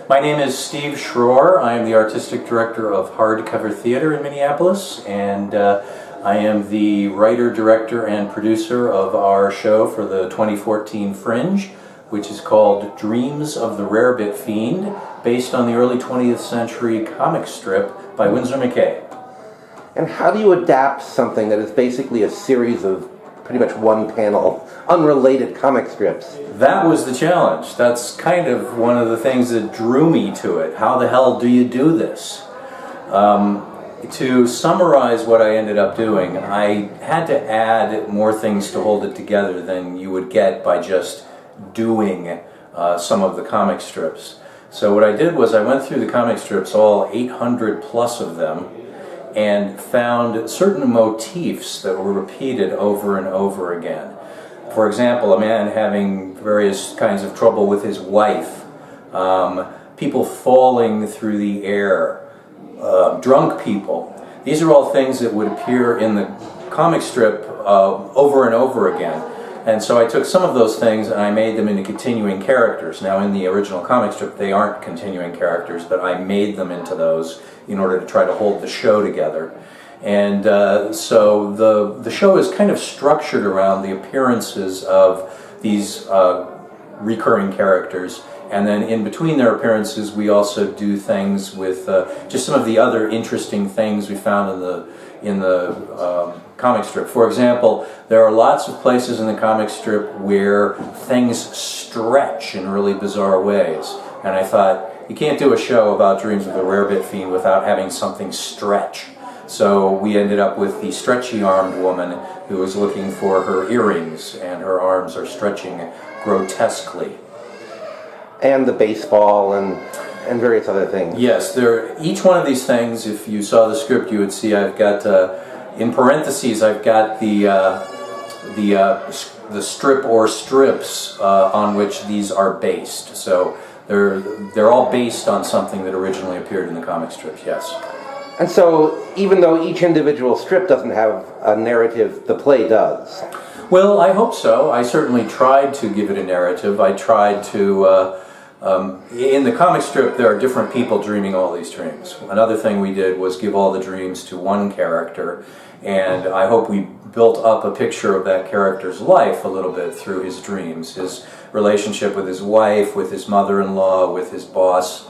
My name is Steve Schroer. I am the artistic director of Hardcover Theater in Minneapolis, and I am the writer, director, and producer of our show for the 2014 Fringe, which is called Dreams of the Rarebit Fiend, based on the early 20th century comic strip by Windsor McCay. And how do you adapt something that is basically a series of pretty much one-panel, unrelated comic strips? That was the challenge. That's kind of one of the things that drew me to it. How the hell do you do this? To summarize what I ended up doing, I had to add more things to hold it together than you would get by just doing some of the comic strips. So what I did was I went through the comic strips, all 800 plus of them, and found certain motifs that were repeated over and over again. For example, a man having various kinds of trouble with his wife, people falling through the air, drunk people. These are all things that would appear in the comic strip over and over again. And so I took some of those things and I made them into continuing characters. Now in the original comic strip they aren't continuing characters, but I made them into those in order to try to hold the show together. And so the show is kind of structured around the appearances of these recurring characters, and then in between their appearances we also do things with just some of the other interesting things we found in the comic strip. For example, there are lots of places in the comic strip where things stretch in really bizarre ways, and I thought, you can't do a show about Dreams of the Rarebit Fiend without having something stretch. So we ended up with the stretchy-armed woman who was looking for her earrings, and her arms are stretching grotesquely. And the baseball and various other things. Yes, each one of these things, if you saw the script, you would see I've got, in parentheses, I've got the strip or strips on which these are based. So they're all based on something that originally appeared in the comic strips, yes. And so, even though each individual strip doesn't have a narrative, the play does. Well, I hope so. I certainly tried to give it a narrative. I tried to, in the comic strip there are different people dreaming all these dreams. Another thing we did was give all the dreams to one character, and I hope we built up a picture of that character's life a little bit through his dreams. His relationship with his wife, with his mother-in-law, with his boss.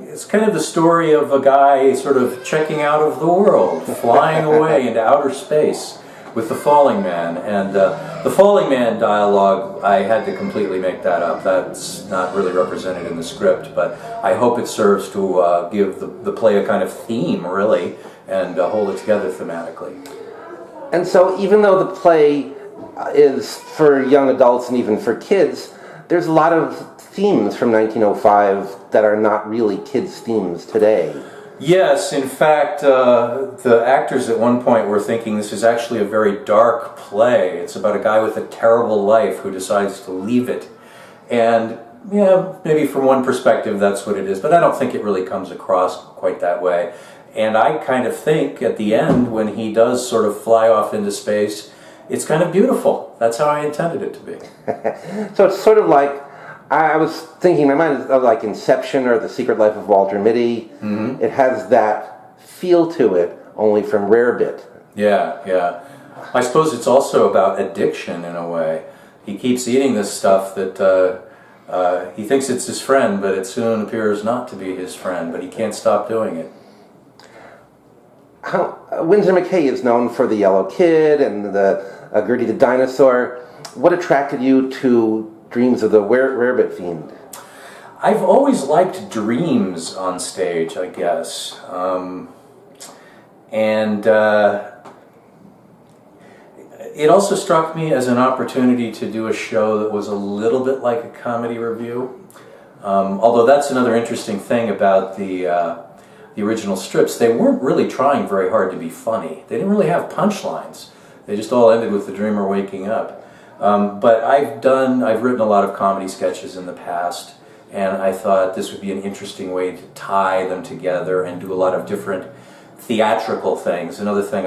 It's kind of the story of a guy sort of checking out of the world, flying away into outer space with the Falling Man. And the Falling Man dialogue, I had to completely make that up. That's not really represented in the script, but I hope it serves to give the play a kind of theme, really, and hold it together thematically. And so even though the play is for young adults and even for kids, there's a lot of themes from 1905 that are not really kids' themes today. Yes, in fact, the actors at one point were thinking this is actually a very dark play. It's about a guy with a terrible life who decides to leave it. And, yeah, maybe from one perspective that's what it is, but I don't think it really comes across quite that way. And I kind of think at the end, when he does sort of fly off into space, it's kind of beautiful. That's how I intended it to be. So it's sort of like, I was thinking in my mind of like Inception or The Secret Life of Walter Mitty. Mm-hmm. It has that feel to it, only from Rarebit. Yeah. I suppose it's also about addiction in a way. He keeps eating this stuff that he thinks it's his friend, but it soon appears not to be his friend, but he can't stop doing it. Windsor McCay is known for The Yellow Kid and the Gertie the Dinosaur. What attracted you to Dreams of the Rarebit Fiend? I've always liked dreams on stage, I guess. It also struck me as an opportunity to do a show that was a little bit like a comedy review. Although that's another interesting thing about the original strips. They weren't really trying very hard to be funny. They didn't really have punchlines. They just all ended with the dreamer waking up. But I've written a lot of comedy sketches in the past, and I thought this would be an interesting way to tie them together and do a lot of different theatrical things. Another thing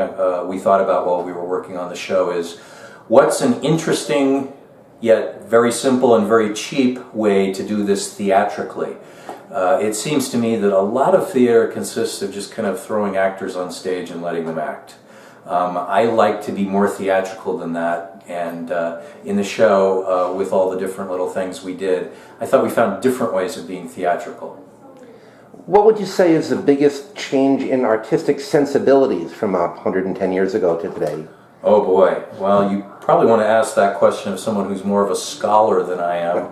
we thought about while we were working on the show is, what's an interesting yet very simple and very cheap way to do this theatrically. It seems to me that a lot of theater consists of just kind of throwing actors on stage and letting them act. I like to be more theatrical than that, and in the show, with all the different little things we did, I thought we found different ways of being theatrical. What would you say is the biggest change in artistic sensibilities from 110 years ago to today? Oh boy, well, you probably want to ask that question of someone who's more of a scholar than I am.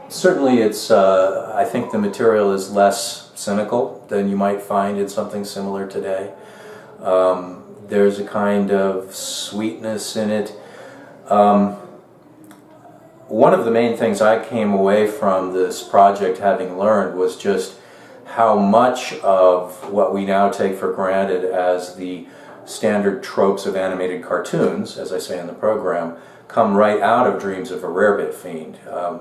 Certainly it's, I think the material is less cynical than you might find in something similar today. There's a kind of sweetness in it. One of the main things I came away from this project having learned was just how much of what we now take for granted as the standard tropes of animated cartoons, as I say in the program, come right out of Dreams of a Rarebit Fiend. A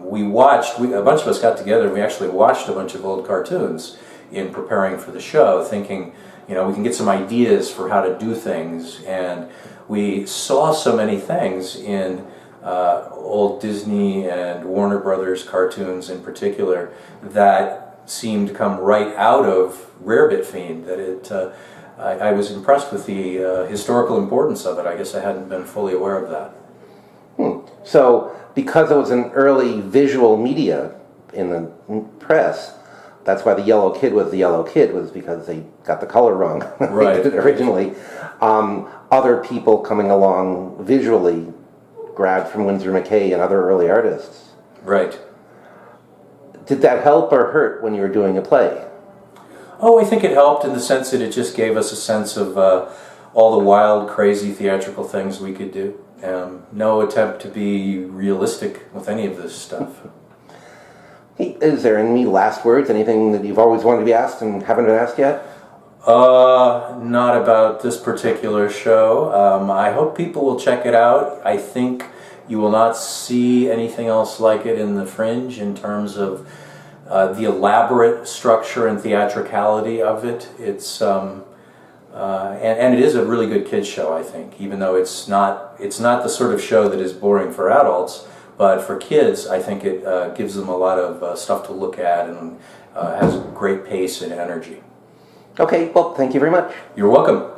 bunch of us got together and we actually watched a bunch of old cartoons in preparing for the show, thinking, you know, we can get some ideas for how to do things, and we saw so many things in old Disney and Warner Brothers cartoons in particular that seemed to come right out of Rarebit Fiend, that I was impressed with the historical importance of it. I guess I hadn't been fully aware of that. So, because it was an early visual media in the press, that's why the yellow kid was the yellow kid, was because they got the color wrong Right. originally. Other people coming along visually grabbed from Windsor McCay and other early artists. Right. Did that help or hurt when you were doing a play? Oh, I think it helped in the sense that it just gave us a sense of all the wild, crazy theatrical things we could do. No attempt to be realistic with any of this stuff. Is there any last words? Anything that you've always wanted to be asked and haven't been asked yet? Not about this particular show. I hope people will check it out. I think you will not see anything else like it in the Fringe in terms of the elaborate structure and theatricality of it. It's and it is a really good kids show, I think, even though it's not the sort of show that is boring for adults, but for kids, I think it gives them a lot of stuff to look at and has great pace and energy. Okay, well, thank you very much. You're welcome.